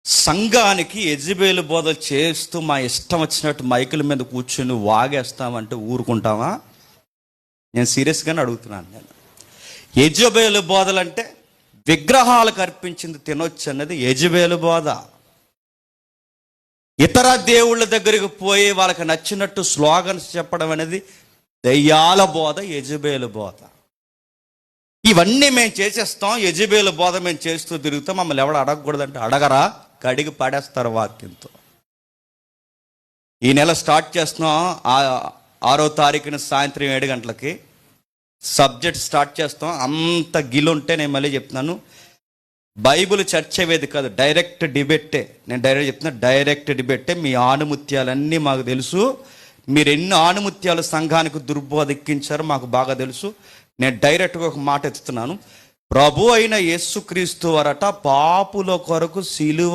సంఘానికి యెజబెలు బోధ చేస్తూ మా ఇష్టం వచ్చినట్టు మైకుల మీద కూర్చుని వాగేస్తామంటే ఊరుకుంటామా? నేను సీరియస్గానే అడుగుతున్నాను. నేను యెజబెలు బోధలు అంటే విగ్రహాలకు అర్పించింది తినొచ్చు అన్నది యెజబెలు బోధ. ఇతర దేవుళ్ళ దగ్గరికి పోయి వాళ్ళకి నచ్చినట్టు స్లోగన్స్ చెప్పడం అనేది దయ్యాల బోధ, యెజబెలు బోధ. ఇవన్నీ మేము చేసేస్తాం, యెజబెలు బోధ మేము చేస్తూ తిరుగుతాం. మమ్మల్ని ఎవడు అడగకూడదంటే అడగరా, కడిగి పడేస్తారు వాక్యంతో. ఈ నెల స్టార్ట్ చేస్తున్నాం 6వ తారీఖున సాయంత్రం 7 గంటలకి సబ్జెక్ట్ స్టార్ట్ చేస్తాం. అంత గిలుంటే నేను మళ్ళీ చెప్తున్నాను, బైబిల్ చర్చ వేది కాదు, డైరెక్ట్ డిబేటే. నేను డైరెక్ట్ చెప్తున్నా, డైరెక్ట్ డిబేటే. మీ ఆణిముత్యాలన్నీ మాకు తెలుసు. మీరు ఎన్ని ఆణిముత్యాలు సంఘానికి దుర్బోధిక్కించారో మాకు బాగా తెలుసు. నేను డైరెక్ట్గా ఒక మాట ఎత్తుతున్నాను. ప్రభు అయిన యేసుక్రీస్తు వారట పాపుల కొరకు సిలువ